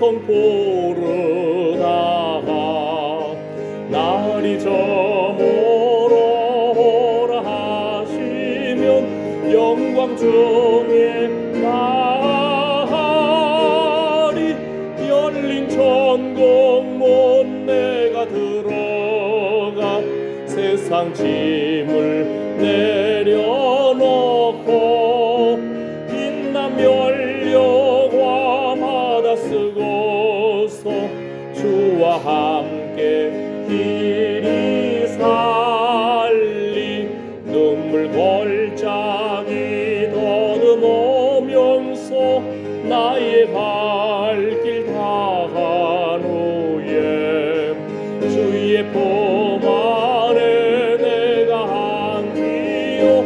선포르다가 날이 저물어 오라 하시면 영광 중에 나리 열린 천국문 내가 들어가 세상 짐을 내려놓고 빛난 면류관 받아 쓰고서 주와 함께 길이 살리 눈물 골짜기 더듬으면서 나의 발길 다한 후에 주의 품 안에 내가 안기요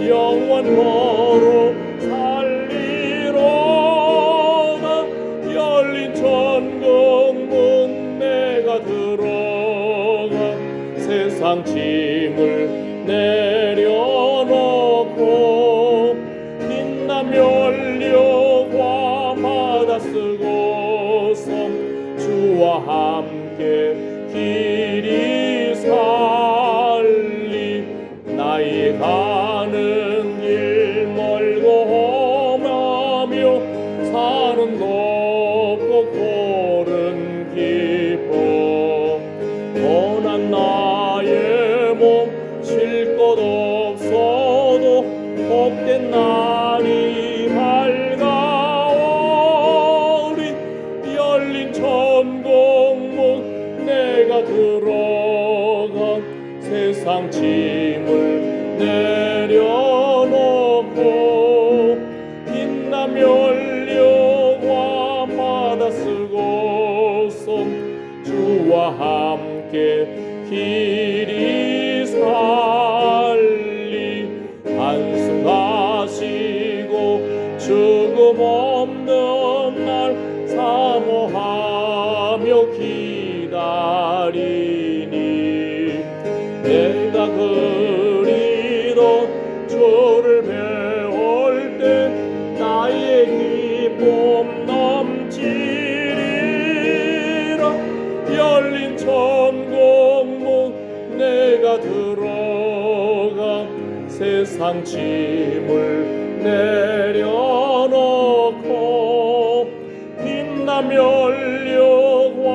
영원토록 살리로다 열린 천국문 내가 들어가 세상 짐을 내려놓고 빛난 면류관 받아 쓰고서 주와 함께 길이 살리 나의 가는 길 멀고 험하며 산은 높고 골은 깊어 고난 나의 몸 쉴 것 없어도 복된 날이 밝아오리 열린 천국문 내가 들어가 세상 짐을 내려놓고 빛난 면류관 받아 쓰고서 주와 함께 길이 살리 한숨 가시고 죽음 없는 날 사모하며 기다리니 내가 그리던 주를 배울 때 나의 기쁨 넘치리라 열린 천국문 내가 들어가 세상 짐을 내려놓고 빛난 면류관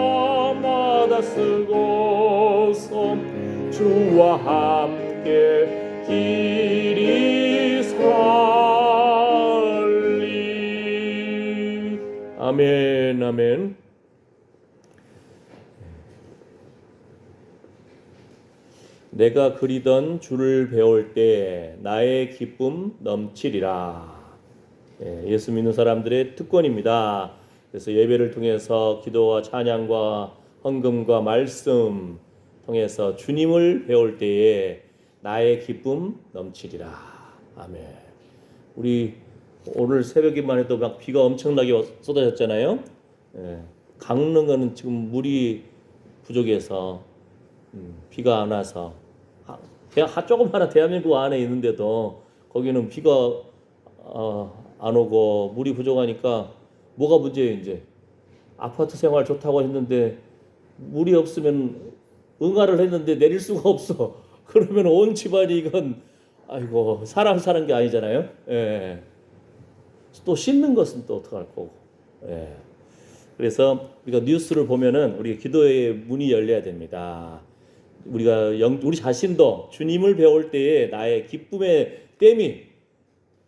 받아 쓰고서 주와 함께 길이 살리. 아멘 아멘. 내가 그리던 주를 배울 때 나의 기쁨 넘치리라. 예수 믿는 사람들의 특권입니다. 그래서 예배를 통해서 기도와 찬양과 헌금과 말씀 통해서 주님을 배울 때에 나의 기쁨 넘치리라. 아멘. 우리 오늘 새벽에만 해도 막 비가 엄청나게 쏟아졌잖아요. 강릉은 지금 물이 부족해서 비가 안 와서 조그마한 대한민국 안에 있는데도 거기는 비가 안 오고 물이 부족하니까 뭐가 문제예요? 이제 아파트 생활 좋다고 했는데 물이 없으면 응아를 했는데 내릴 수가 없어. 그러면 온 집안이 이건 아이고 사람 사는 게 아니잖아요. 또 씻는 것은 또 어떡할 거고. 그래서 우리가 뉴스를 보면은 우리 기도의 문이 열려야 됩니다. 우리 자신도 주님을 배울 때에 나의 기쁨의 댐이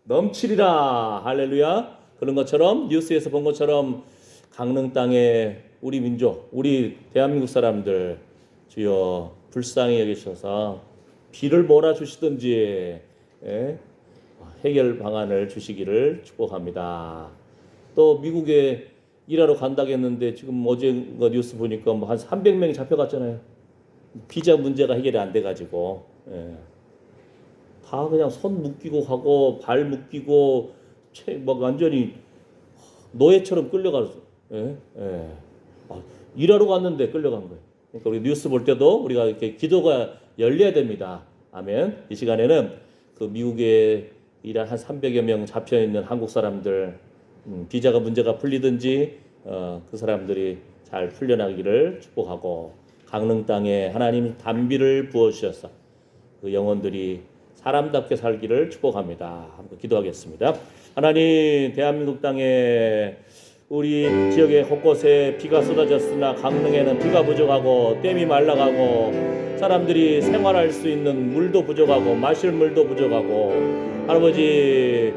넘치리라. 할렐루야. 그런 것처럼 뉴스에서 본 것처럼 강릉 땅에 우리 민족, 우리 대한민국 사람들 주여 불쌍히 여기셔서 비를 몰아주시든지 해결 방안을 주시기를 축복합니다. 또 미국에 일하러 간다고 했는데 지금 어제 뉴스 보니까 뭐 한 300명이 잡혀갔잖아요. 비자 문제가 해결이 안 돼가지고 다 그냥 손 묶이고 가고 발 묶이고 막 완전히 노예처럼 끌려가서 일하러 갔는데 끌려간 거예요. 그러니까 우리 뉴스 볼 때도 우리가 이렇게 기도가 열려야 됩니다. 아멘. 이 시간에는 그 미국에 일한 한 300여 명 잡혀 있는 한국 사람들 비자가 문제가 풀리든지 그 사람들이 잘 풀려나기를 축복하고 강릉 땅에 하나님 단비를 부어 주셔서 그 영혼들이 사람답게 살기를 축복합니다. 한번 기도하겠습니다. 하나님, 대한민국 땅에 우리 지역의 곳곳에 비가 쏟아졌으나 강릉에는 비가 부족하고 댐이 말라가고 사람들이 생활할 수 있는 물도 부족하고 마실 물도 부족하고 아버지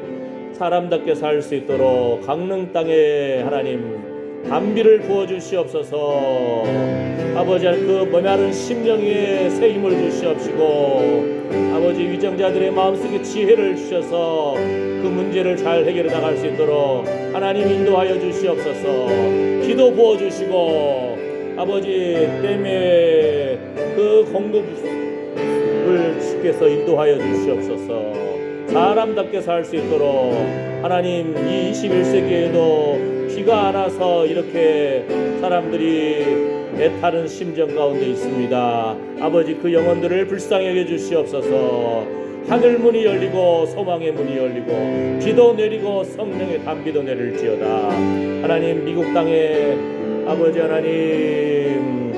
사람답게 살 수 있도록 강릉 땅에 하나님 단비를 부어주시옵소서. 아버지 그 머나른 심령에 새 힘을 주시옵시고 아버지 위정자들의 마음속에 지혜를 주셔서 그 문제를 잘 해결해 나갈 수 있도록 하나님 인도하여 주시옵소서. 기도 부어주시고 아버지 댐의 그 공급을 주께서 인도하여 주시옵소서. 사람답게 살 수 있도록 하나님 이 21세기에도 비가 안 와서 이렇게 사람들이 애타는 심정 가운데 있습니다. 아버지 그 영혼들을 불쌍히 여겨 주시옵소서. 하늘 문이 열리고 소망의 문이 열리고 비도 내리고 성령의 단비도 내릴지어다. 하나님 미국 땅에 아버지 하나님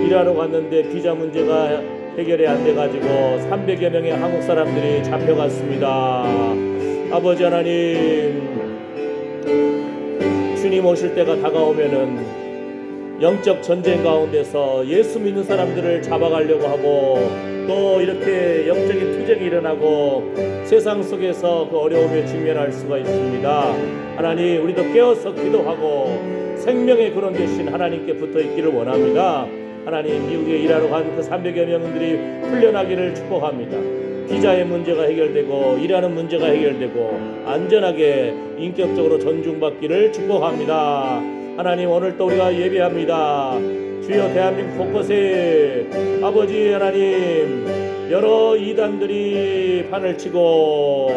일하러 갔는데 비자 문제가 해결이 안 돼가지고 300여 명의 한국 사람들이 잡혀갔습니다. 아버지 하나님 주님 오실 때가 다가오면은 영적 전쟁 가운데서 예수 믿는 사람들을 잡아가려고 하고 또 이렇게 영적인 투쟁이 일어나고 세상 속에서 그 어려움에 직면할 수가 있습니다. 하나님 우리도 깨어서 기도하고 생명의 근원 되신 하나님께 붙어 있기를 원합니다. 하나님 미국에 일하러 간 그 300여 명들이 풀려나기를 축복합니다. 비자의 문제가 해결되고 일하는 문제가 해결되고 안전하게 인격적으로 존중받기를 축복합니다. 하나님 오늘 또 우리가 예배합니다. 주여 대한민국 곳곳에 아버지 하나님 여러 이단들이 판을 치고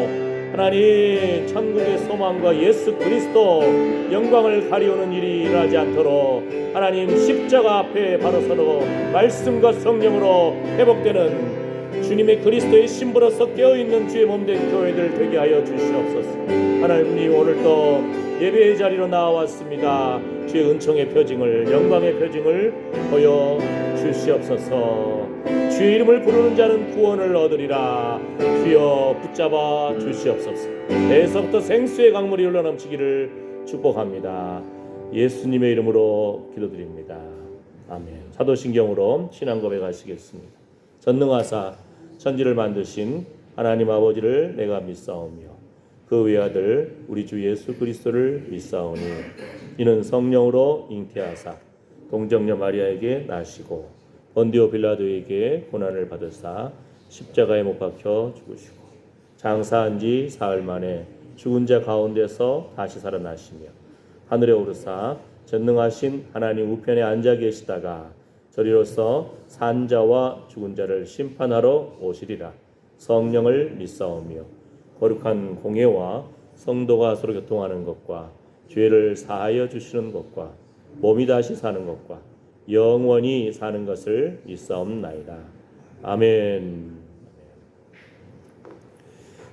하나님 천국의 소망과 예수 그리스도 영광을 가리우는 일이 일어나지 않도록 하나님 십자가 앞에 바로 서고 말씀과 성령으로 회복되는 주님의 그리스도의 신부로서 깨어있는 주의 몸된 교회들 되게 하여 주시옵소서. 하나님 오늘 또 예배의 자리로 나왔습니다. 주의 은총의 표징을 영광의 표징을 보여 주시옵소서. 주의 이름을 부르는 자는 구원을 얻으리라. 주여 붙잡아 주시옵소서. 내에서부터 생수의 강물이 흘러넘치기를 축복합니다. 예수님의 이름으로 기도드립니다. 아멘. 사도신경으로 신앙 고백하시겠습니다. 전능하사 천지를 만드신 하나님 아버지를 내가 믿사오며 그 외아들 우리 주 예수 그리스도를 믿사오니 이는 성령으로 잉태하사 동정녀 마리아에게 나시고 본디오 빌라도에게 고난을 받으사 십자가에 못 박혀 죽으시고 장사한 지 사흘 만에 죽은 자 가운데서 다시 살아나시며 하늘에 오르사 전능하신 하나님 우편에 앉아 계시다가 저리로서 산 자와 죽은 자를 심판하러 오시리라. 성령을 믿사오며 거룩한 공예와 성도가 서로 교통하는 것과 죄를 사하여 주시는 것과 몸이 다시 사는 것과 영원히 사는 것을 믿사옵나이다. 아멘.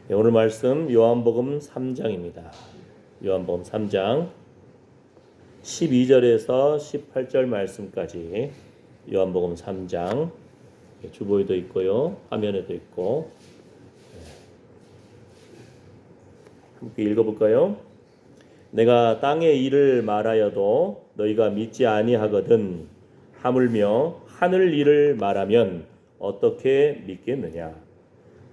네, 오늘 말씀 요한복음 3장입니다. 요한복음 3장 12절에서 18절 말씀까지 요한복음 3장 주보에도 있고요. 화면에도 있고 함께 읽어볼까요? 내가 땅의 일을 말하여도 너희가 믿지 아니하거든 하물며 하늘 일을 말하면 어떻게 믿겠느냐?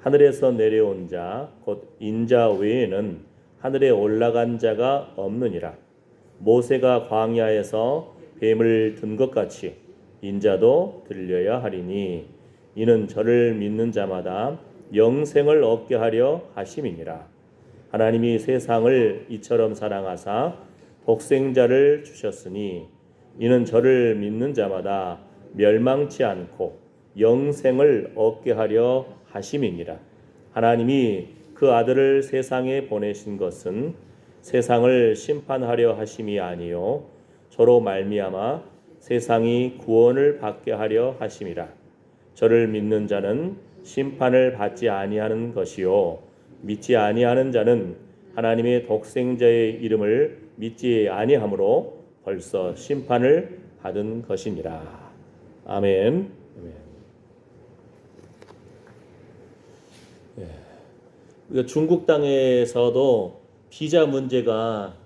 하늘에서 내려온 자 곧 인자 외에는 하늘에 올라간 자가 없느니라. 모세가 광야에서 뱀을 든 것 같이 인자도 들려야 하리니 이는 저를 믿는 자마다 영생을 얻게 하려 하심이니라. 하나님이 세상을 이처럼 사랑하사 독생자를 주셨으니 이는 저를 믿는 자마다 멸망치 않고 영생을 얻게 하려 하심이니라. 하나님이 그 아들을 세상에 보내신 것은 세상을 심판하려 하심이 아니요 저로 말미암아 세상이 구원을 받게 하려 하심이라. 저를 믿는 자는 심판을 받지 아니하는 것이요 믿지 아니하는 자는 하나님의 독생자의 이름을 믿지 아니하므로 벌써 심판을 받은 것이니라. 아멘. 아멘. 우리가 중국 땅에서도 비자 문제가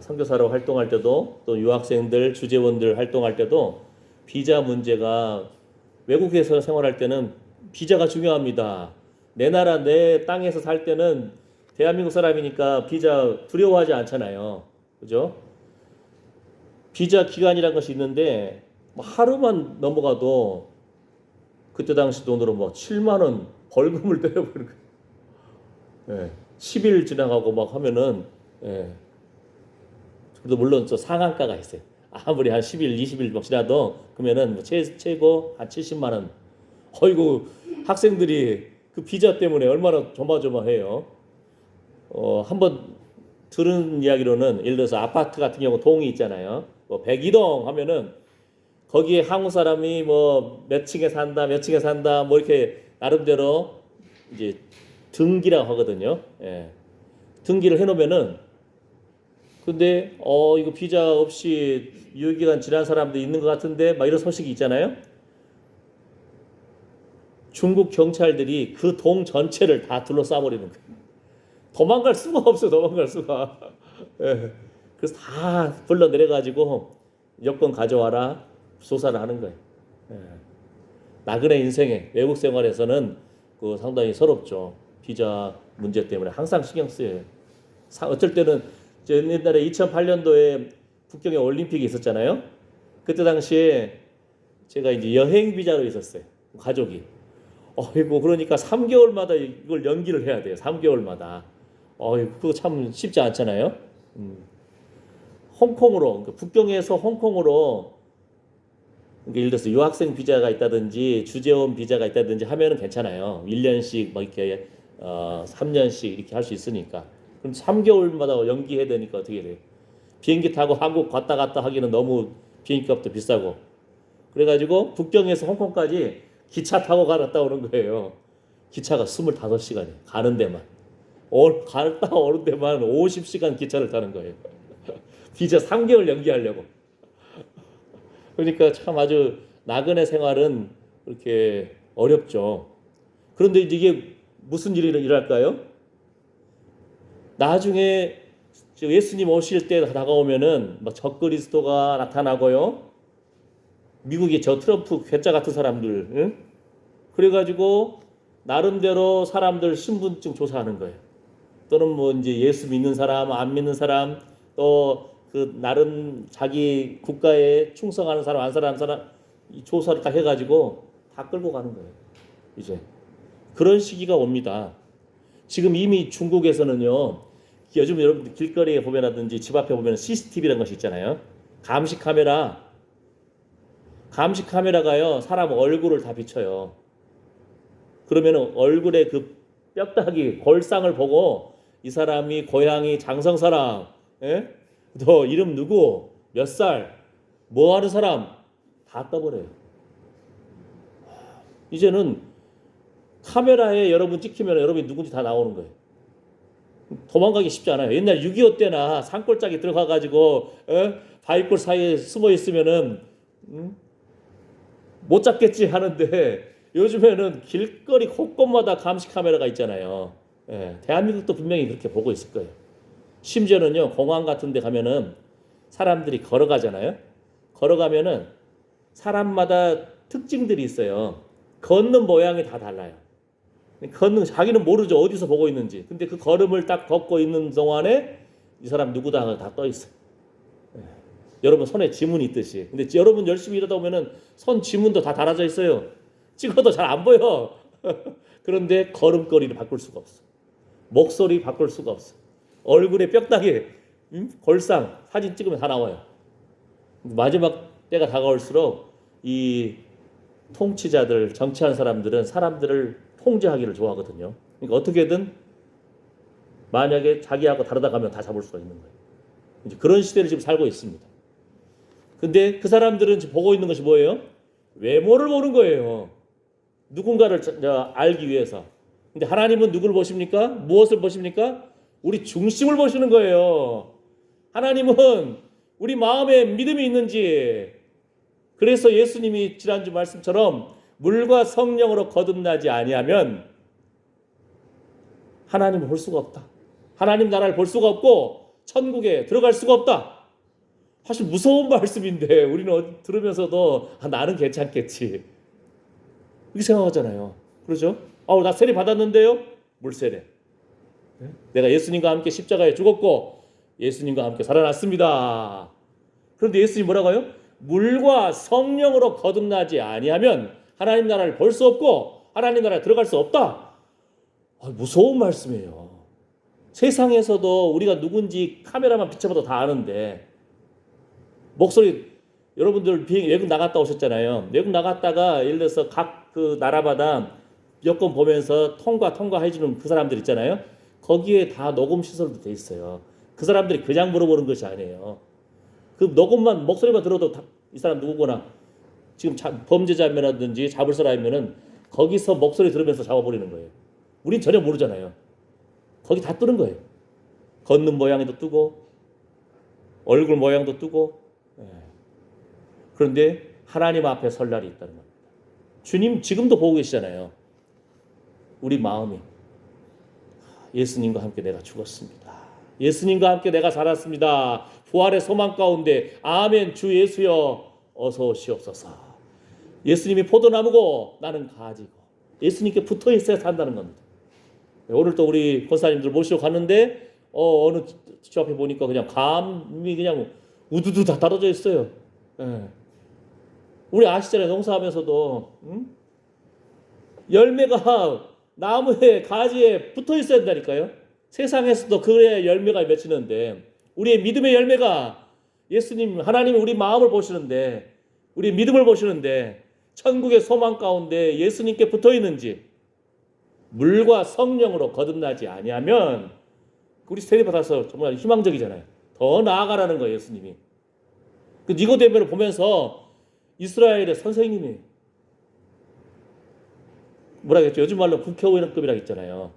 선교사로 활동할 때도 또 유학생들 주재원들 활동할 때도 비자 문제가 외국에서 생활할 때는 비자가 중요합니다. 내 나라 내 땅에서 살 때는 대한민국 사람이니까 비자 두려워하지 않잖아요. 그죠? 비자 기간이란 것이 있는데 하루만 넘어가도 그때 당시 돈으로 뭐 7만 원 벌금을 때려버리는 거예요. 예, 10일 지나가고 막 하면은 예. 그래도 물론 또 상한가가 있어요. 아무리 한 10일, 20일 막 지나도 그러면은 뭐 최고 한 70만 원. 어이구 학생들이 그 비자 때문에 얼마나 조마조마해요. 한번 들은 이야기로는 예를 들어서 아파트 같은 경우 동이 있잖아요. 뭐 102동 하면은 거기에 한국 사람이 뭐 몇 층에 산다, 몇 층에 산다, 뭐 이렇게 나름대로 이제 등기라고 하거든요. 예. 등기를 해놓으면은 근데 이거 비자 없이 유효기간 지난 사람도 있는 것 같은데 막 이런 소식이 있잖아요. 중국 경찰들이 그 동 전체를 다 둘러싸버리는 거예요. 도망갈 수가 없어, 도망갈 수가. 예. 그래서 다 불러 내려가지고 여권 가져와라 조사를 하는 거예요. 예. 나그네 인생에 외국 생활에서는 그 상당히 서럽죠. 비자 문제 때문에 항상 신경 쓰여요. 어쩔 때는 옛날에 2008년도에 북경에 올림픽이 있었잖아요. 그때 당시에 제가 이제 여행 비자로 있었어요. 가족이. 이거 그러니까 3개월마다 이걸 연기를 해야 돼요. 3개월마다. 그거 참 쉽지 않잖아요. 홍콩으로, 그러니까 북경에서 홍콩으로, 그러니까 예를 들어서 유학생 비자가 있다든지 주재원 비자가 있다든지 하면은 괜찮아요. 1년씩 뭐 이렇게 3년씩 이렇게 할 수 있으니까. 그럼 3개월마다 연기해야 되니까 어떻게 돼요? 비행기 타고 한국 왔다 갔다 하기는 너무 비행기 값도 비싸고. 그래가지고 북경에서 홍콩까지 기차 타고 갔다 오는 거예요. 기차가 25시간이에요. 가는 데만. 갔다 오는 데만 50시간 기차를 타는 거예요. 비자 3개월 연기하려고. 그러니까 참 아주 나그네 생활은 그렇게 어렵죠. 그런데 이게 무슨 일이 일어날까요? 나중에 예수님 오실 때 다가오면은 막 적그리스도가 나타나고요. 미국의 저 트럼프 괴짜 같은 사람들, 응? 그래가지고 나름대로 사람들 신분증 조사하는 거예요. 또는 뭐 이제 예수 믿는 사람, 안 믿는 사람, 또 그 나름 자기 국가에 충성하는 사람, 안 사람 이 조사를 다 해가지고 다 끌고 가는 거예요. 이제 그런 시기가 옵니다. 지금 이미 중국에서는요. 요즘 여러분들 길거리에 보면라든지 집 앞에 보면 CCTV라는 것이 있잖아요. 감시 카메라가요 사람 얼굴을 다 비춰요. 그러면 얼굴에 그 뼈다귀 골상을 보고 이 사람이 고향이 장성사람, 예? 너 이름 누구, 몇 살, 뭐 하는 사람 다 떠버려요. 이제는 카메라에 여러분 찍히면 여러분이 누군지 다 나오는 거예요. 도망가기 쉽지 않아요. 옛날 6.25 때나 산골짜기 들어가가지고 바위골 사이에 숨어 있으면은 못 잡겠지 하는데 요즘에는 길거리 곳곳마다 감시 카메라가 있잖아요. 예, 대한민국도 분명히 그렇게 보고 있을 거예요. 심지어는요 공항 같은 데 가면은 사람들이 걸어가잖아요. 걸어가면은 사람마다 특징들이 있어요. 걷는 모양이 다 달라요. 자기는 모르죠. 어디서 보고 있는지. 근데 그 걸음을 딱 걷고 있는 동안에 이 사람 누구다 다 떠 있어요. 예. 여러분 손에 지문이 있듯이. 근데 여러분 열심히 일하다 보면은 손 지문도 다 달아져 있어요. 찍어도 잘 안 보여. 그런데 걸음걸이를 바꿀 수가 없어. 목소리 바꿀 수가 없어. 얼굴에 뼈다귀, 골상 사진 찍으면 다 나와요. 마지막 때가 다가올수록 이 통치자들, 정치한 사람들은 사람들을 통제하기를 좋아하거든요. 그러니까 어떻게든 만약에 자기하고 다르다 가면 다 잡을 수가 있는 거예요. 이제 그런 시대를 지금 살고 있습니다. 근데 그 사람들은 지금 보고 있는 것이 뭐예요? 외모를 보는 거예요. 누군가를 알기 위해서. 근데 하나님은 누구를 보십니까? 무엇을 보십니까? 우리 중심을 보시는 거예요. 하나님은 우리 마음에 믿음이 있는지. 그래서 예수님이 지난주 말씀처럼 물과 성령으로 거듭나지 아니하면 하나님을 볼 수가 없다. 하나님 나라를 볼 수가 없고 천국에 들어갈 수가 없다. 사실 무서운 말씀인데 우리는 들으면서도 나는 괜찮겠지 이렇게 생각하잖아요. 그렇죠? 나 세례 받았는데요. 물 세례. 내가 예수님과 함께 십자가에 죽었고 예수님과 함께 살아났습니다. 그런데 예수님이 뭐라고 해요? 물과 성령으로 거듭나지 아니하면 하나님 나라를 볼 수 없고 하나님 나라에 들어갈 수 없다. 무서운 말씀이에요. 세상에서도 우리가 누군지 카메라만 비춰봐도 다 아는데 목소리 여러분들 외국 나갔다 오셨잖아요. 외국 나갔다가 예를 들어서 각 그 나라마다 여권 보면서 통과해주는 그 사람들 있잖아요. 거기에 다 녹음 시설도 돼 있어요. 그 사람들이 그냥 물어보는 것이 아니에요. 그 녹음만 목소리만 들어도 이 사람 누구구나. 지금 범죄자면이라든지 잡을 사람이면은 거기서 목소리 들으면서 잡아버리는 거예요. 우린 전혀 모르잖아요. 거기 다 뜨는 거예요. 걷는 모양도 뜨고 얼굴 모양도 뜨고. 그런데 하나님 앞에 설 날이 있다는 겁니다. 주님 지금도 보고 계시잖아요. 우리 마음이 예수님과 함께 내가 죽었습니다. 예수님과 함께 내가 살았습니다. 부활의 소망 가운데 아멘 주 예수여 어서 오시옵소서. 예수님이 포도나무고 나는 가지고 예수님께 붙어 있어야 산다는 겁니다. 오늘 또 우리 권사님들 모시러 갔는데 어느 집 앞에 보니까 그냥 감이 그냥 우두두 다 떨어져 있어요. 우리 아시잖아요. 농사하면서도 열매가 나무에 가지에 붙어 있어야 된다니까요. 세상에서도 그래야 열매가 맺히는데 우리의 믿음의 열매가 예수님 하나님이 우리 마음을 보시는데 우리 믿음을 보시는데 천국의 소망 가운데 예수님께 붙어 있는지 물과 성령으로 거듭나지 아니하면 우리 세례 받아서 정말 희망적이잖아요. 더 나아가라는 거예요. 예수님이. 그 니고데모를 보면서 이스라엘의 선생님이 뭐라 그랬죠? 요즘 말로 국회의원급이라고 있잖아요.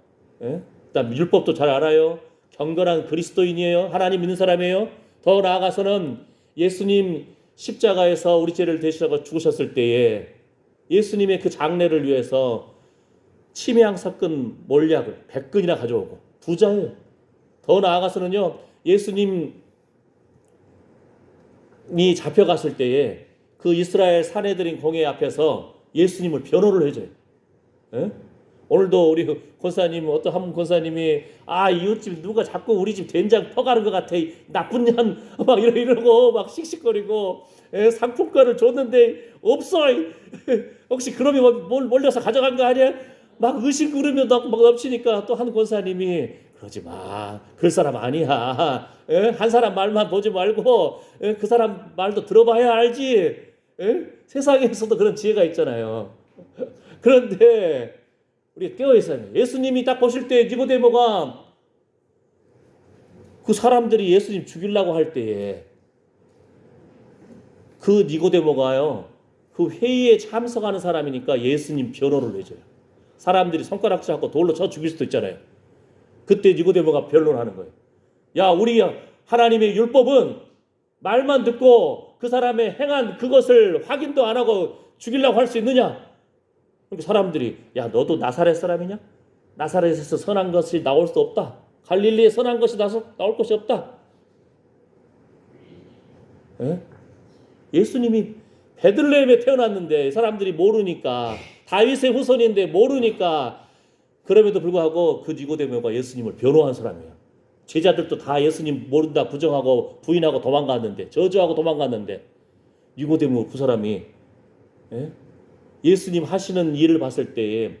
그다음 율법도 잘 알아요. 경건한 그리스도인이에요. 하나님 믿는 사람이에요. 더 나아가서는 예수님 십자가에서 우리 죄를 대신하고 죽으셨을 때에 예수님의 그 장례를 위해서 치매양 섞은 몰약을 100근이나 가져오고 부자예요. 더 나아가서는요. 예수님이 잡혀갔을 때에 그 이스라엘 사내들인 공회 앞에서 예수님을 변호를 해줘요. 오늘도 우리 권사님 어떤 한 권사님이 이웃집 누가 자꾸 우리 집 된장 퍼가는 것 같아 나쁜 년 막 이러고 막 씩씩거리고 상품권을 줬는데 없어 혹시 그러면 뭘 몰려서 가져간 거 아니야? 막 의심 그러면 막 넘치니까 또 한 권사님이 그러지 마. 그 사람 아니야. 한 사람 말만 보지 말고 그 사람 말도 들어봐야 알지. 세상에서도 그런 지혜가 있잖아요. 그런데 우리가 깨어있어야 해요. 예수님이 딱 보실 때 니고데모가 그 사람들이 예수님 죽이려고 할 때에 그 니고데모가요. 그 회의에 참석하는 사람이니까 예수님 변호를 해줘요. 사람들이 손가락 잡고 돌로 쳐 죽일 수도 있잖아요. 그때 니고데모가 변론하는 거예요. 야, 우리 하나님의 율법은 말만 듣고 그 사람의 행한 그것을 확인도 안 하고 죽이려고 할 수 있느냐? 그러니까 사람들이 야, 너도 나사렛 사람이냐? 나사렛에서 선한 것이 나올 수 없다. 갈릴리에 선한 것이 나올 것이 없다. 예수님이 베들레헴에 태어났는데 사람들이 모르니까 다윗의 후손인데 모르니까 그럼에도 불구하고 그 니고데모가 예수님을 변호한 사람이에요. 제자들도 다 예수님 모른다 부정하고 부인하고 도망갔는데 저주하고 도망갔는데 니고데모 그 사람이 예수님 하시는 일을 봤을 때에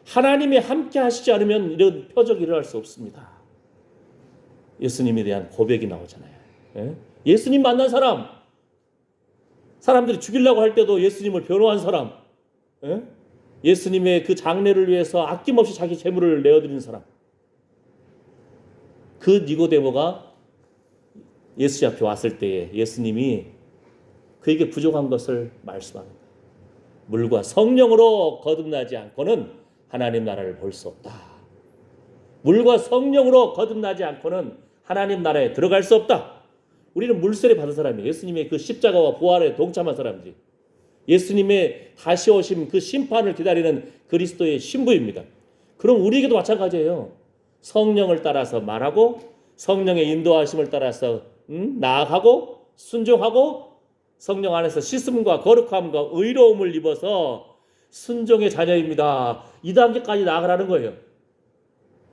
하나님이 함께 하시지 않으면 이런 표적이 일어날 수 없습니다. 예수님에 대한 고백이 나오잖아요. 예수님 만난 사람, 사람들이 죽이려고 할 때도 예수님을 변호한 사람, 예수님의 그 장례를 위해서 아낌없이 자기 재물을 내어드리는 사람, 그 니고데모가 예수 앞에 왔을 때에 예수님이 그에게 부족한 것을 말씀합니다. 물과 성령으로 거듭나지 않고는 하나님 나라를 볼 수 없다. 물과 성령으로 거듭나지 않고는 하나님 나라에 들어갈 수 없다. 우리는 물세례 받은 사람이에요. 예수님의 그 십자가와 부활에 동참한 사람이지. 예수님의 다시 오심 그 심판을 기다리는 그리스도의 신부입니다. 그럼 우리에게도 마찬가지예요. 성령을 따라서 말하고 성령의 인도하심을 따라서 나아가고 순종하고 성령 안에서 씻음과 거룩함과 의로움을 입어서 순종의 자녀입니다. 이 단계까지 나아가라는 거예요.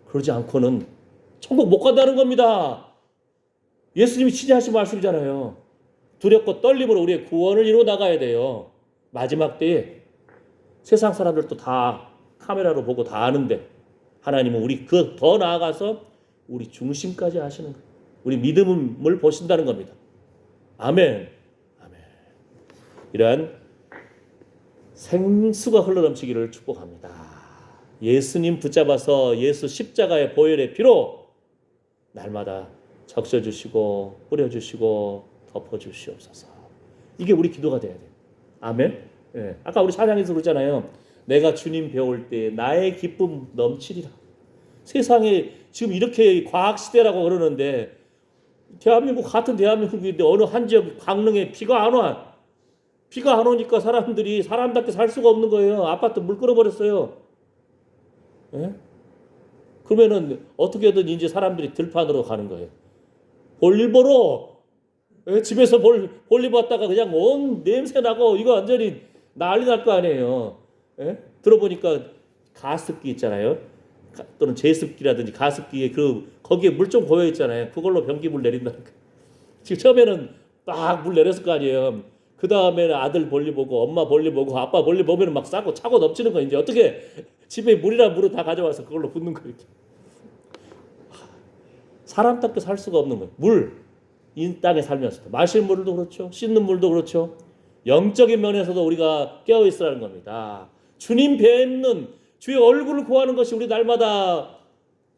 그러지 않고는 천국 못 간다는 겁니다. 예수님이 친히 하신 말씀이잖아요. 두렵고 떨림으로 우리의 구원을 이루어 나가야 돼요. 마지막 때에 세상 사람들도 다 카메라로 보고 다 아는데 하나님은 우리 그 더 나아가서 우리 중심까지 하시는 거예요. 우리 믿음을 보신다는 겁니다. 아멘. 아멘. 이러한 생수가 흘러넘치기를 축복합니다. 예수님 붙잡아서 예수 십자가의 보혈의 피로 날마다 적셔주시고 뿌려주시고 덮어주시옵소서. 이게 우리 기도가 돼야 돼요. 아멘. 예. 아까 우리 찬양에서 그러잖아요. 내가 주님 배울 때 나의 기쁨 넘치리라. 세상에 지금 이렇게 과학시대라고 그러는데 대한민국 같은 대한민국인데 어느 한 지역 강릉에 비가 안 와. 비가 안 오니까 사람들이 사람답게 살 수가 없는 거예요. 아파트 물 끌어버렸어요. 예? 그러면은 어떻게든 이제 사람들이 들판으로 가는 거예요. 볼일 보러 집에서 볼일 봤다가 그냥 온 냄새 나고 이거 완전히 난리 날 거 아니에요. 예? 들어보니까 가습기 있잖아요. 또는 제습기라든지 가습기에 거기에 물 좀 고여 있잖아요. 그걸로 변기물 내린다니까. 지금 처음에는 막 물 내렸을 거 아니에요. 그 다음에는 아들 볼일 보고 엄마 볼일 보고 아빠 볼일 보면 막 싸고 차고 넘치는 거. 이제 어떻게 집에 물이랑 물을 다 가져와서 그걸로 붓는 거 이렇게. 사람답게 살 수가 없는 거예요. 물, 이 땅에 살면서도 마실 물도 그렇죠. 씻는 물도 그렇죠. 영적인 면에서도 우리가 깨어 있으라는 겁니다. 주님 뵙는 주의 얼굴을 구하는 것이 우리 날마다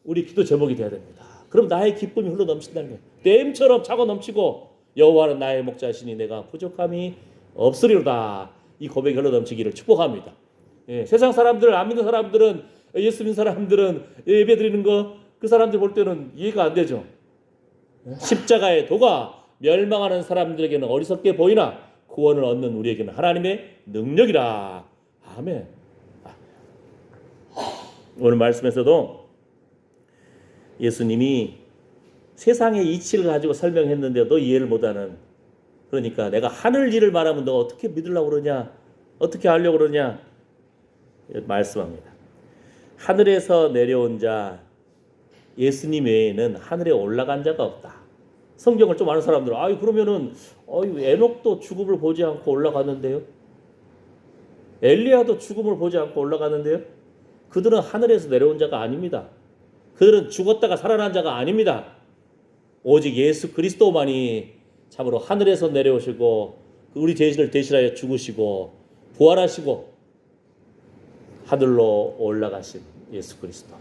우리 기도 제목이 되어야 됩니다. 그럼 나의 기쁨이 흘러 넘친다는 거예요. 댐처럼 차고 넘치고 여호와는 나의 목자시니 내가 부족함이 없으리로다. 이 고백이 흘러 넘치기를 축복합니다. 예, 세상 사람들, 안 믿는 사람들은, 예수 믿는 사람들은 예배 드리는 거 그 사람들 볼 때는 이해가 안 되죠. 십자가의 도가 멸망하는 사람들에게는 어리석게 보이나 구원을 얻는 우리에게는 하나님의 능력이라. 아멘. 오늘 말씀에서도 예수님이 세상의 이치를 가지고 설명했는데도 이해를 못하는, 그러니까 내가 하늘 일을 말하면 너 어떻게 믿으려고 그러냐, 어떻게 하려고 그러냐 말씀합니다. 하늘에서 내려온 자, 예수님 외에는 하늘에 올라간 자가 없다. 성경을 좀 아는 사람들은 그러면은 에녹도 죽음을 보지 않고 올라갔는데요. 엘리야도 죽음을 보지 않고 올라갔는데요. 그들은 하늘에서 내려온 자가 아닙니다. 그들은 죽었다가 살아난 자가 아닙니다. 오직 예수 그리스도만이 참으로 하늘에서 내려오시고 우리 죄인을 대신하여 죽으시고 부활하시고 하늘로 올라가신 예수 그리스도,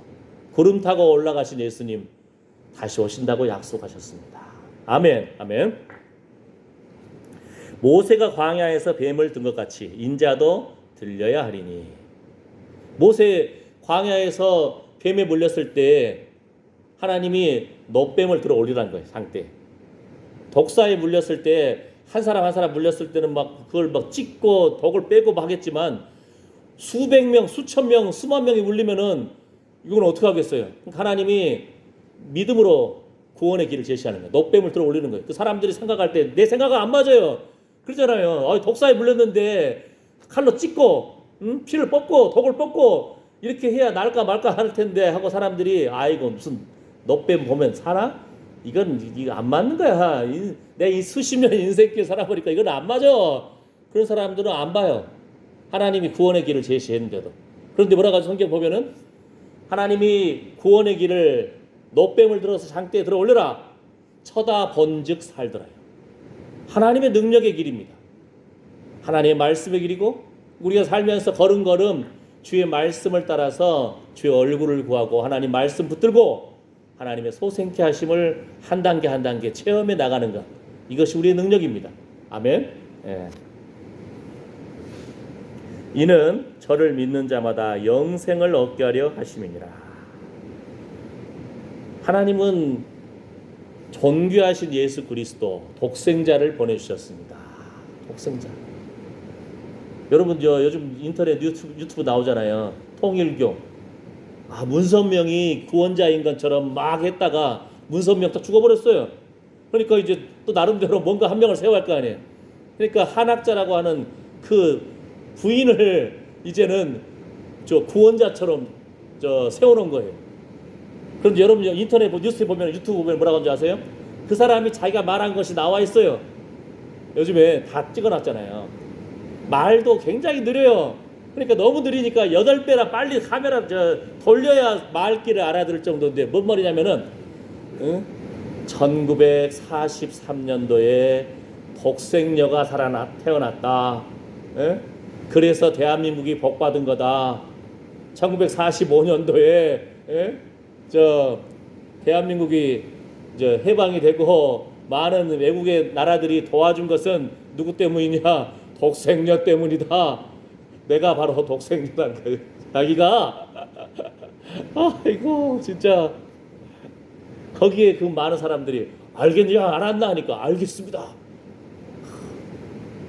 구름 타고 올라가신 예수님 다시 오신다고 약속하셨습니다. 아멘. 아멘. 모세가 광야에서 뱀을 든 것 같이 인자도 들려야 하리니. 모세 광야에서 뱀에 물렸을 때 하나님이 놋뱀을 들어 올리라는 거예요. 상태. 독사에 물렸을 때 한 사람 한 사람 물렸을 때는 막 그걸 막 찢고 독을 빼고 막 하겠지만 수백 명, 수천 명, 수만 명이 물리면은 이건 어떻게 하겠어요? 하나님이 믿음으로 구원의 길을 제시하는 거예요. 놋뱀을 들어 올리는 거예요. 그 사람들이 생각할 때 내 생각은 안 맞아요. 그러잖아요. 독사에 물렸는데 칼로 찢고 피를 뽑고 독을 뽑고 이렇게 해야 날까 말까 할 텐데 하고 사람들이 이거 무슨 놋뱀 보면 살아? 이건 이거 안 맞는 거야. 내 이 수십 년 인생길 살아보니까 이건 안 맞아. 그런 사람들은 안 봐요. 하나님이 구원의 길을 제시했는데도. 그런데 뭐라 가지고 성경 보면은 하나님이 구원의 길을 놋뱀을 들어서 장대에 들어 올려라. 쳐다본즉 살더라요. 하나님의 능력의 길입니다. 하나님의 말씀의 길이고 우리가 살면서 걸음걸음 주의 말씀을 따라서 주의 얼굴을 구하고 하나님 말씀 붙들고 하나님의 소생케 하심을 한 단계 한 단계 체험해 나가는 것, 이것이 우리의 능력입니다. 아멘. 예. 이는 저를 믿는 자마다 영생을 얻게 하려 하심이니라. 하나님은 존귀하신 예수 그리스도 독생자를 보내주셨습니다. 독생자. 여러분 요즘 인터넷 유튜브 나오잖아요. 통일교. 문선명이 구원자인 것처럼 막 했다가 문선명 딱 죽어버렸어요. 그러니까 이제 또 나름대로 뭔가 한 명을 세워야 할 거 아니에요. 그러니까 한학자라고 하는 그 부인을 이제는 저 구원자처럼 세워놓은 거예요. 그런데 여러분 인터넷 뉴스에 보면 유튜브 보면 뭐라고 하는지 아세요? 그 사람이 자기가 말한 것이 나와 있어요. 요즘에 다 찍어놨잖아요. 말도 굉장히 느려요. 그러니까 너무 느리니까 8배나 빨리 카메라 돌려야 말귀를 알아들을 정도인데 뭔 말이냐면은 1943년도에 독생녀가 태어났다. 그래서 대한민국이 복받은 거다. 1945년도에 대한민국이 해방이 되고 많은 외국의 나라들이 도와준 것은 누구 때문이냐? 독생녀 때문이다. 내가 바로 독생녀다. 자기가 아이고 진짜 거기에 그 많은 사람들이 알겠냐 알았나 하니까 알겠습니다.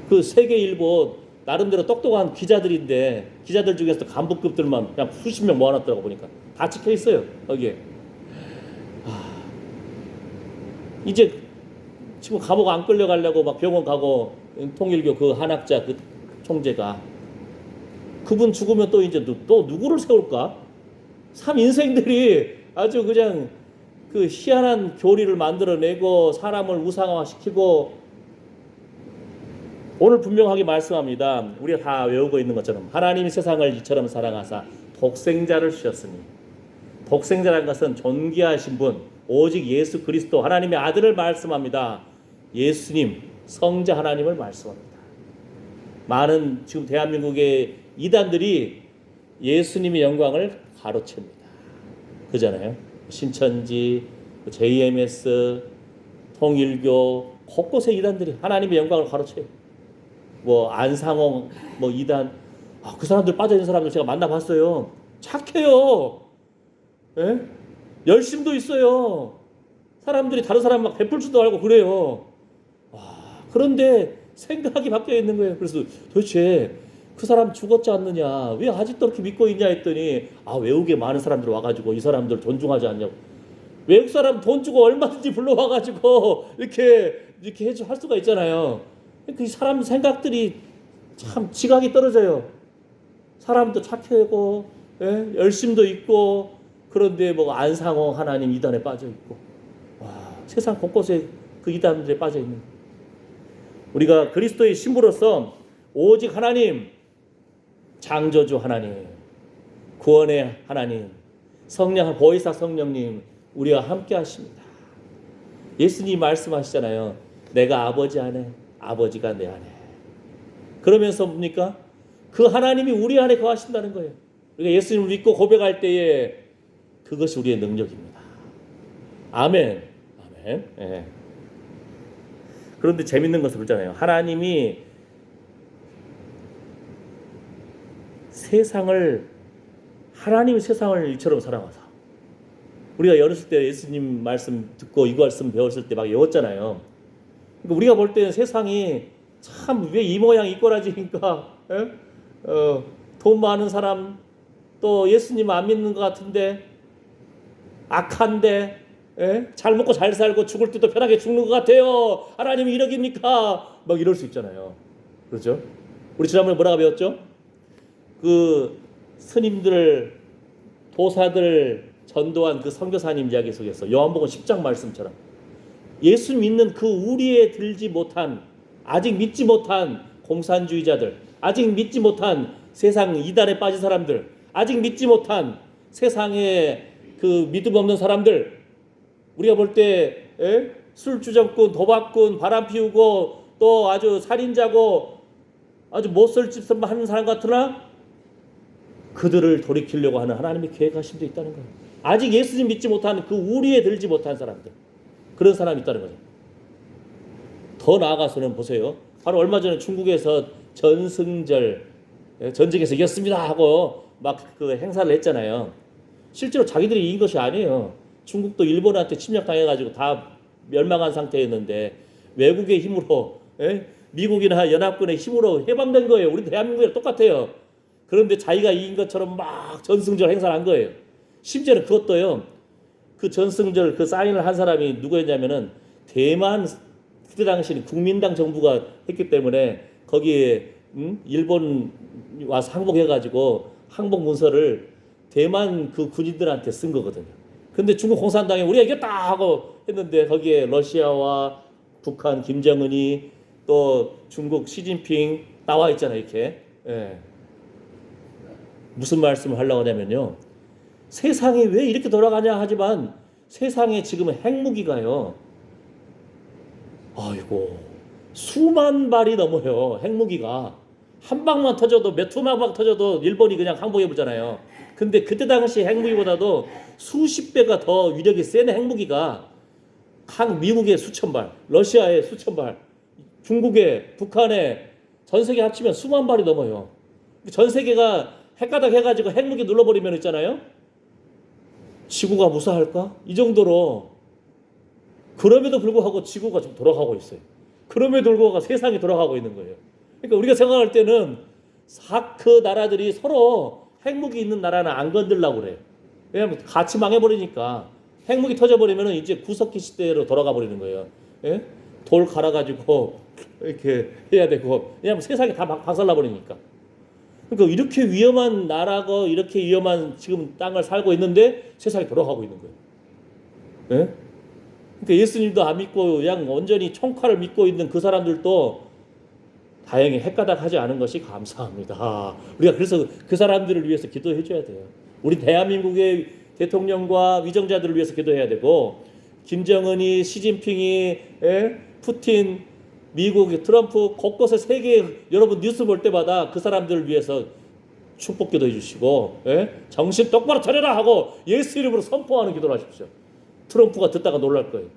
그 세계일보 나름대로 똑똑한 기자들인데 기자들 중에서도 간부급들만 그냥 수십 명 모아놨더라고 보니까 다 찍혀 있어요 거기에. 이제 지금 감옥 안 끌려가려고 막 병원 가고 통일교 그 한학자 그 총재가 그분 죽으면 또 이제 또 누구를 세울까? 참 인생들이 아주 그냥 그 희한한 교리를 만들어내고 사람을 우상화시키고 오늘 분명하게 말씀합니다. 우리가 다 외우고 있는 것처럼 하나님이 세상을 이처럼 사랑하사 독생자를 주셨으니 독생자라는 것은 존귀하신 분 오직 예수 그리스도 하나님의 아들을 말씀합니다. 예수님 성자 하나님을 말씀합니다. 많은 지금 대한민국의 이단들이 예수님의 영광을 가로챕니다. 그잖아요. 신천지, JMS, 통일교 곳곳에 이단들이 하나님의 영광을 가로채요. 뭐 안상홍 뭐 이단 그 사람들 빠져있는 사람들 제가 만나봤어요. 착해요. 예? 열심도 있어요. 사람들이 다른 사람 막 베풀 줄도 알고 그래요. 그런데 생각이 바뀌어 있는 거예요. 그래서 도대체 그 사람 죽었지 않느냐, 왜 아직도 이렇게 믿고 있냐 했더니 외국에 많은 사람들 와가지고 이 사람들 존중하지 않냐고. 외국 사람 돈 주고 얼마든지 불러와가지고 이렇게 할 수가 있잖아요. 그 사람 생각들이 참 지각이 떨어져요. 사람도 착하고 열심도 있고 그런데 뭐 안상홍 하나님 이단에 빠져 있고 세상 곳곳에 그 이단들에 빠져 있는. 우리가 그리스도의 신부로서 오직 하나님, 창조주 하나님, 구원의 하나님, 성령 보혜사 성령님 우리와 함께 하십니다. 예수님 말씀하시잖아요. 내가 아버지 안에, 아버지가 내 안에. 그러면서 뭡니까? 그 하나님이 우리 안에 거하신다는 거예요. 우리가 예수님을 믿고 고백할 때에 그것이 우리의 능력입니다. 아멘. 아멘. 예. 그런데 재밌는 것을 보잖아요. 하나님이 세상을 이처럼 사랑하사. 우리가 어렸을 때 예수님 말씀 듣고 이 말씀 배웠을 때 막 외웠잖아요. 그러니까 우리가 볼 때는 세상이 참 왜 이 모양 이 꼴아지니까 돈 많은 사람 또 예수님 안 믿는 것 같은데 악한데 잘 먹고 잘 살고 죽을 때도 편하게 죽는 것 같아요. 하나님이 이러깁니까? 막 이럴 수 있잖아요. 그렇죠? 우리 지난번에 뭐라고 배웠죠? 그 스님들 도사들 전도한 그 선교사님 이야기 속에서 요한복음 10장 말씀처럼 예수 믿는 그 우리에 들지 못한 아직 믿지 못한 공산주의자들, 아직 믿지 못한 세상 이단에 빠진 사람들, 아직 믿지 못한 세상에 그 믿음 없는 사람들, 우리가 볼 때 술주정꾼, 도박꾼, 바람 피우고 또 아주 살인자고 아주 못쓸 짓을 하는 사람 같으나 그들을 돌이키려고 하는 하나님의 계획하심도 있다는 거예요. 아직 예수님 믿지 못한 그 우리에 들지 못한 사람들, 그런 사람이 있다는 거죠. 더 나아가서는 보세요. 바로 얼마 전에 중국에서 전승절 전쟁에서 이겼습니다 하고 막 그 행사를 했잖아요. 실제로 자기들이 이긴 것이 아니에요. 중국도 일본한테 침략당해가지고 다 멸망한 상태였는데 외국의 힘으로 미국이나 연합군의 힘으로 해방된 거예요. 우리 대한민국이랑 똑같아요. 그런데 자기가 이긴 것처럼 막 전승절 행사를 한 거예요. 심지어는 그것도요. 그 전승절 그 사인을 한 사람이 누구였냐면은 대만 그때 당시 국민당 정부가 했기 때문에 거기에 일본 와서 항복해가지고 항복 문서를 대만 그 군인들한테 쓴 거거든요. 근데 중국 공산당이 우리가 이겼다 하고 했는데 거기에 러시아와 북한 김정은이 또 중국 시진핑 나와 있잖아요. 이렇게. 예. 무슨 말씀을 하려고 하냐면요. 세상이 왜 이렇게 돌아가냐 하지만 세상에 지금 핵무기가요. 아이고 수만 발이 넘어요. 핵무기가 한 방만 터져도 몇 투만 방 터져도 일본이 그냥 항복해 보잖아요. 근데 그때 당시 핵무기보다도 수십 배가 더 위력이 센 핵무기가 미국의 수천 발, 러시아의 수천 발, 중국의 북한의 전 세계 합치면 수만 발이 넘어요. 전 세계가 핵가닥 해가지고 핵무기 눌러버리면 있잖아요. 지구가 무사할까? 이 정도로. 그럼에도 불구하고 지구가 좀 돌아가고 있어요. 그럼에도 불구하고 세상이 돌아가고 있는 거예요. 그러니까 우리가 생각할 때는 사크 나라들이 서로 핵무기 있는 나라는 안 건들려고 그래요. 왜냐하면 같이 망해버리니까 핵무기 터져버리면 이제 구석기 시대로 돌아가 버리는 거예요. 예? 돌 갈아가지고 이렇게 해야 되고 왜냐하면 세상이 다 박살나버리니까. 그러니까 이렇게 위험한 나라고 이렇게 위험한 지금 땅을 살고 있는데 세상이 돌아가고 있는 거예요. 예? 그러니까 예수님도 안 믿고 그냥 온전히 총칼을 믿고 있는 그 사람들도 다행히 핵가닥 하지 않은 것이 감사합니다. 우리가 그래서 그 사람들을 위해서 기도해 줘야 돼요. 우리 대한민국의 대통령과 위정자들을 위해서 기도해야 되고 김정은이 시진핑이 푸틴 미국 트럼프 곳곳에 세계 여러분 뉴스 볼 때마다 그 사람들을 위해서 축복 기도해 주시고 정신 똑바로 차려라 하고 예수 이름으로 선포하는 기도를 하십시오. 트럼프가 듣다가 놀랄 거예요.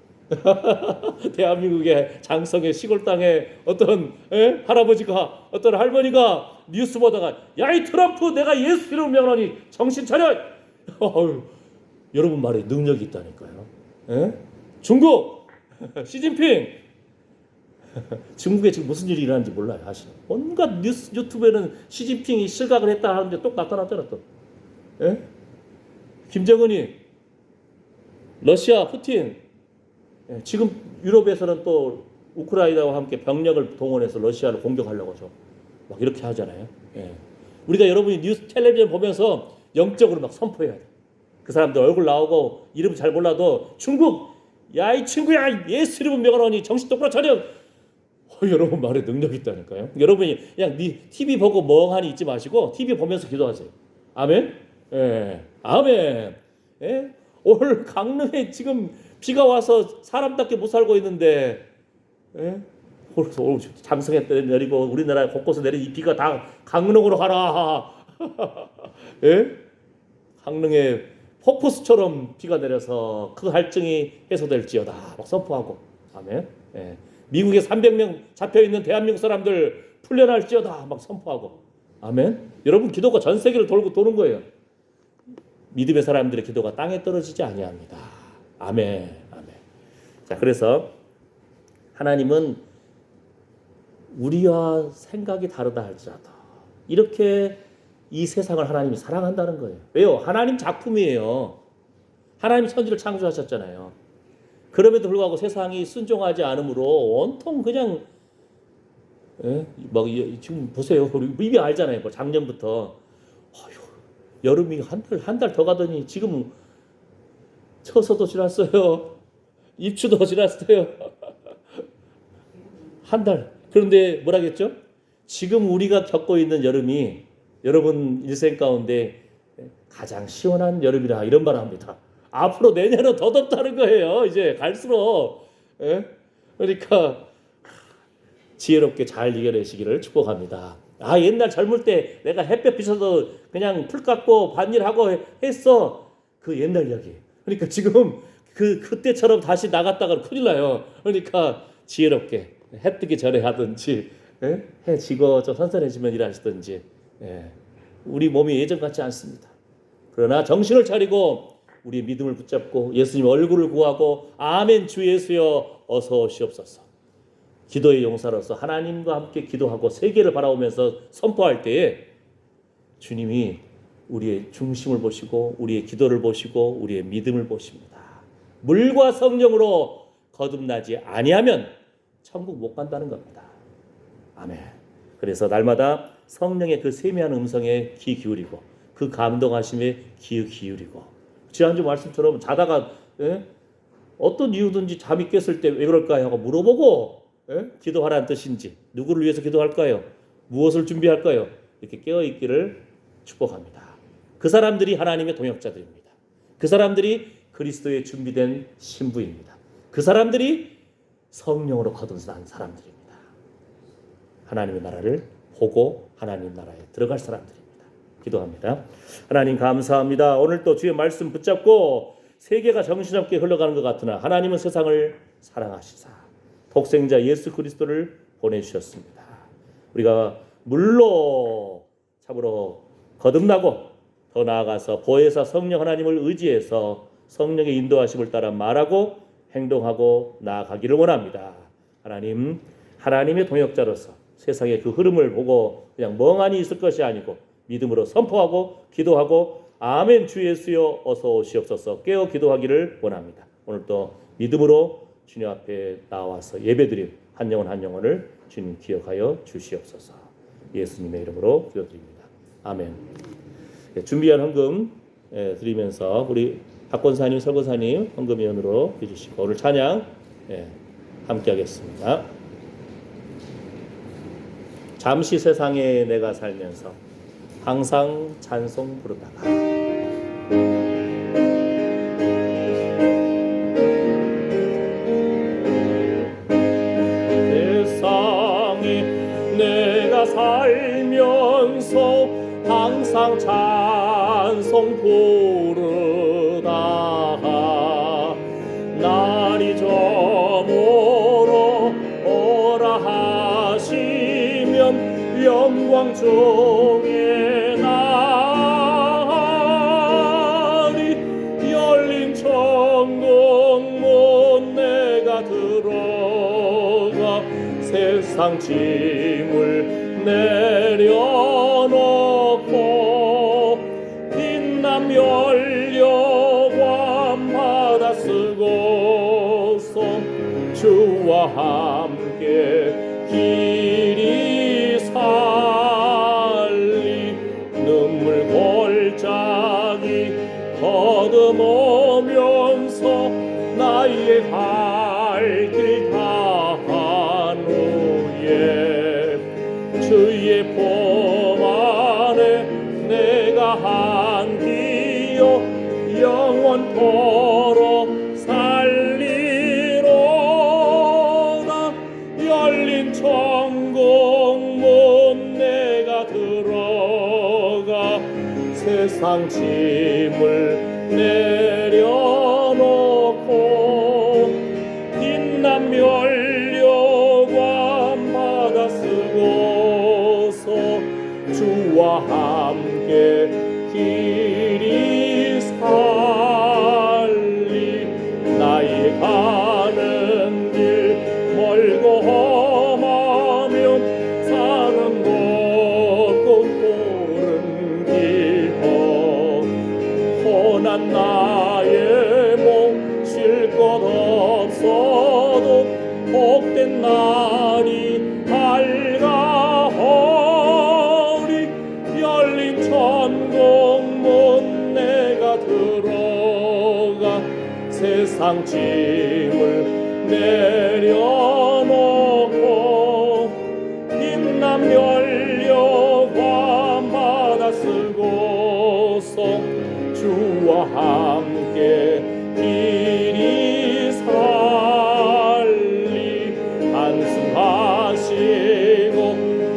대한민국의 장성의 시골 땅에 어떤 할아버지가 어떤 할머니가 뉴스 보다가 야 이 트럼프 내가 예수 이름 명하니 정신 차려. 여러분 말에 능력이 있다니까요. 중국 시진핑 중국에 지금 무슨 일이 일어나는지 몰라요. 아시죠? 온갖 뉴스 유튜브에는 시진핑이 실각을 했다 하는데 똑 나타났잖아 또. 김정은이 러시아 푸틴 지금 유럽에서는 또 우크라이나와 함께 병력을 동원해서 러시아를 공격하려고 하죠. 막 이렇게 하잖아요. 우리가 여러분이 뉴스 텔레비전 보면서 영적으로 막 선포해야 돼. 그 사람들 얼굴 나오고 이름 잘 몰라도 중국 야 이 친구야 예수 이름 명하노니 정신 똑바로 차려. 여러분 말에 능력이 있다니까요. 여러분이 그냥 TV 보고 멍하니 있지 마시고 TV 보면서 기도하세요. 아멘. 아멘. 올 강릉에 지금 비가 와서 사람답게 못 살고 있는데 장성에 내리고 우리나라 곳곳에 내린 이 비가 다 강릉으로 가라. 강릉에 폭포수처럼 비가 내려서 그 할증이 해소될지어다 막 선포하고 아멘. 미국에 300명 잡혀있는 대한민국 사람들 풀려날지어다 막 선포하고 아멘. 여러분 기도가 전 세계를 도는 거예요. 믿음의 사람들의 기도가 땅에 떨어지지 아니합니다. 아멘. 아멘. 자, 그래서 하나님은 우리와 생각이 다르다 할지라도 이렇게 이 세상을 하나님이 사랑한다는 거예요. 왜요? 하나님 작품이에요. 하나님 천지를 창조하셨잖아요. 그럼에도 불구하고 세상이 순종하지 않으므로 온통 그냥 막 지금 보세요. 우리 이미 알잖아요. 작년부터 여름이 한 달 더 가더니 지금 처서도 지났어요. 입추도 지났어요. 한 달. 그런데 뭐라겠죠? 지금 우리가 겪고 있는 여름이 여러분 일생 가운데 가장 시원한 여름이라 이런 말을 합니다. 앞으로 내년은 더 덥다는 거예요. 이제 갈수록. 그러니까 지혜롭게 잘 이겨내시기를 축복합니다. 옛날 젊을 때 내가 햇볕 비쳐도 그냥 풀 깎고 밭일하고 했어. 그 옛날 이야기. 그러니까 지금 그때처럼 다시 나갔다가 큰일 나요. 그러니까 지혜롭게 해 뜨기 전에 하든지 해 지고 좀 선선해지면 일하시든지 우리 몸이 예전 같지 않습니다. 그러나 정신을 차리고 우리의 믿음을 붙잡고 예수님 얼굴을 구하고 아멘 주 예수여 어서 오시옵소서. 기도의 용사로서 하나님과 함께 기도하고 세계를 바라보면서 선포할 때에 주님이 우리의 중심을 보시고 우리의 기도를 보시고 우리의 믿음을 보십니다. 물과 성령으로 거듭나지 아니하면 천국 못 간다는 겁니다. 아멘. 그래서 날마다 성령의 그 세미한 음성에 귀 기울이고 그 감동하심에 귀 기울이고 지난주 말씀처럼 자다가 어떤 이유든지 잠이 깼을 때 왜 그럴까요? 하고 물어보고 기도하라는 뜻인지 누구를 위해서 기도할까요? 무엇을 준비할까요? 이렇게 깨어있기를 축복합니다. 그 사람들이 하나님의 동역자들입니다. 그 사람들이 그리스도의 준비된 신부입니다. 그 사람들이 성령으로 거듭난 사람들입니다. 하나님의 나라를 보고 하나님 나라에 들어갈 사람들입니다. 기도합니다. 하나님 감사합니다. 오늘 또 주의 말씀 붙잡고 세계가 정신없게 흘러가는 것 같으나 하나님은 세상을 사랑하시사 독생자 예수 그리스도를 보내주셨습니다. 우리가 물로 참으로 거듭나고 더 나아가서 보혜사 성령 하나님을 의지해서 성령의 인도하심을 따라 말하고 행동하고 나아가기를 원합니다. 하나님, 하나님의 동역자로서 세상의 그 흐름을 보고 그냥 멍하니 있을 것이 아니고 믿음으로 선포하고 기도하고 아멘 주 예수여 어서 오시옵소서 깨어 기도하기를 원합니다. 오늘 또 믿음으로 주님 앞에 나와서 예배드린 한 영혼 한 영혼을 주님 기억하여 주시옵소서. 예수님의 이름으로 기도드립니다. 아멘. 준비한 헌금 드리면서 우리 박권사님 설거사님 헌금위원으로 해주시고 오늘 찬양 함께 하겠습니다. 잠시 세상에 내가 살면서 항상 찬송 부르다가 세상에 내가 살면서 항상 찬송 부르다가 날이 저물어 오라 하시면 영광 중에 나리 열린 천국 문 내가 들어가 세상 짐을 내려놓고 빛남 열려관 받아 쓰고서 주와 함께 길이 살리 눈물 골짜기 거듭오면서 나의 갈 길 다한 후에 주의 품 안에 내가 한 기여 영원토록 살리로다 열린 천국 문 내가 들어가 세상 짐을 내려놓고 빛남 열려관 받아 쓰고서 주와 함께 길이 살리 나의 가는 길 멀고 험하면 사는 곳곳 고른 길 혼한 나의 몸 쉴 것 없어도 복된 날이 밝아오리 열린 천국 문 내가 들어가 세상 짐을 내려놓고 빛남 열려관 받아 쓰고서 주와 함께 길이 살리 안심하시고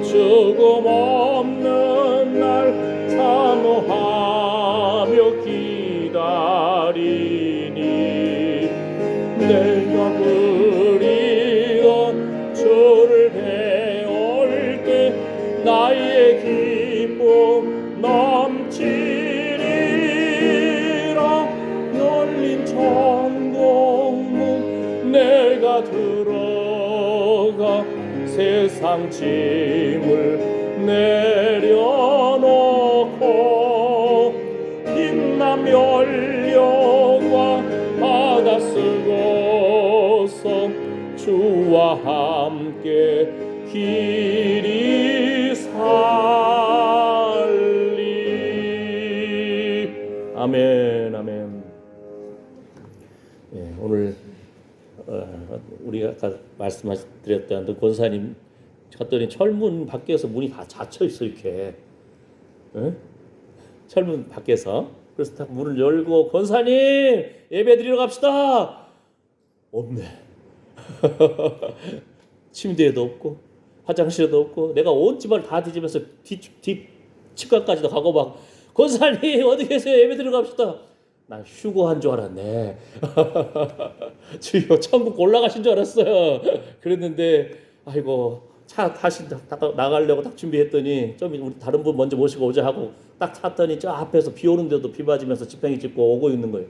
죽음 없는 날 사모하며 기다리니 내가 그리던 주를 배울 때 나의 기쁨 넘치리라 세상 짐을 내려놓고 빛난 연료와 받아 쓰고서 주와 함께 길이 살리. 아멘, 아멘. 예, 오늘 우리가 아까 말씀드렸던 그 권사님 갔더니 철문 밖에서 문이 다 닫혀 있어 이렇게. 예? 철문 밖에서. 그래서 딱 문을 열고 권사님 예배 드리러 갑시다. 없네. 침대에도 없고 화장실에도 없고 내가 온 집을 다 뒤지면서 뒷 치과까지도 가고 막 권사님 어디 계세요? 예배 드리러 갑시다. 난 휴거한 줄 알았네. 주여 천국 올라가신 줄 알았어요. 그랬는데 아이고 차 다시 나가려고 딱 준비했더니 좀 우리 다른 분 먼저 모시고 오자 하고 딱 탔더니 저 앞에서 비 오는데도 비 맞으면서 지팡이 짚고 오고 있는 거예요.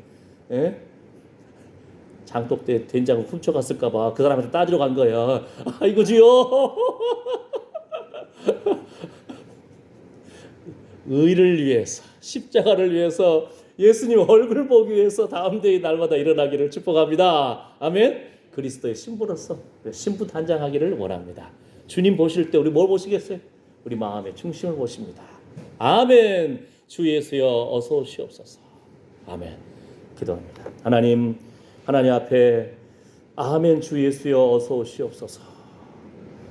예? 장독대 된장을 훔쳐갔을까 봐 그 사람한테 따지러 간 거예요. 아이고 주여. 의를 위해서 십자가를 위해서 예수님 얼굴 보기 위해서 다음 데이 날마다 일어나기를 축복합니다. 아멘. 그리스도의 신부로서 신부 단장하기를 원합니다. 주님 보실 때 우리 뭘 보시겠어요? 우리 마음의 중심을 보십니다. 아멘. 주 예수여 어서 오시옵소서. 아멘. 기도합니다. 하나님 앞에 아멘. 주 예수여 어서 오시옵소서.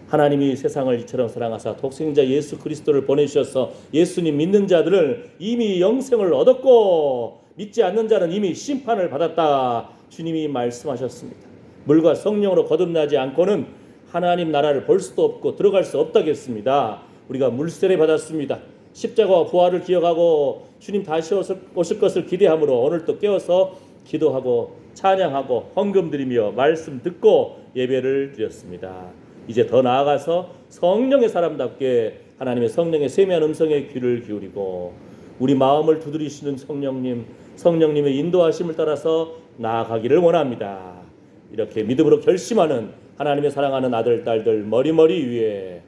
하나님이 세상을 이처럼 사랑하사 독생자 예수 그리스도를 보내주셔서 예수님 믿는 자들을 이미 영생을 얻었고 믿지 않는 자는 이미 심판을 받았다. 주님이 말씀하셨습니다. 물과 성령으로 거듭나지 않고는 하나님 나라를 볼 수도 없고 들어갈 수 없다겠습니다. 우리가 물세례 받았습니다. 십자가와 부활을 기억하고 주님 다시 오실 것을 기대함으로 오늘도 깨어서 기도하고 찬양하고 헌금 드리며 말씀 듣고 예배를 드렸습니다. 이제 더 나아가서 성령의 사람답게 하나님의 성령의 세미한 음성에 귀를 기울이고 우리 마음을 두드리시는 성령님의 인도하심을 따라서 나아가기를 원합니다. 이렇게 믿음으로 결심하는 하나님의 사랑하는 아들 딸들 머리머리 위에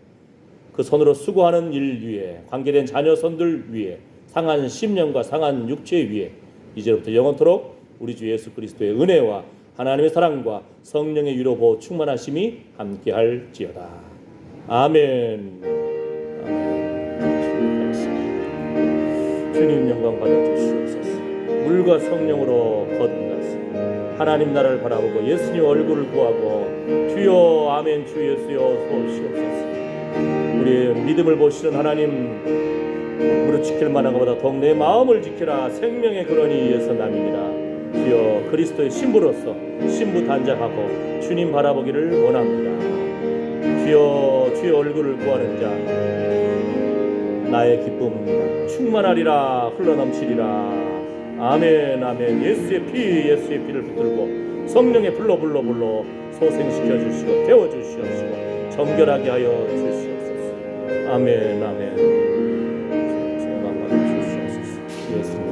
그 손으로 수고하는 일 위에 관계된 자녀 손들 위에 상한 심령과 상한 육체 위에 이제부터 영원토록 우리 주 예수 그리스도의 은혜와 하나님의 사랑과 성령의 위로 보호 충만하심이 함께할지어다. 아멘. 아멘. 주님 영광 받아 주시옵소서. 물과 성령으로 거듭나서 하나님 나라를 바라보고 예수님 얼굴을 구하고 주여 아멘. 주 예수여 어서 오시옵소서. 우리의 믿음을 보시는 하나님 무릇 지킬 만한 것보다 더욱 내 마음을 지키라. 생명의 근원이 예수 남이니라. 주여 그리스도의 신부로서 신부 단장하고 주님 바라보기를 원합니다. 주여 주의 얼굴을 구하는 자 나의 기쁨 충만하리라 흘러넘치리라. 아멘 아멘. 예수의 피를 붙들고 성령의 불로 소생시켜 주시고 태워 주시옵시고 정결하게 하여 주시옵소서. 아멘 아멘. 주님 받아 주시옵소서. 예수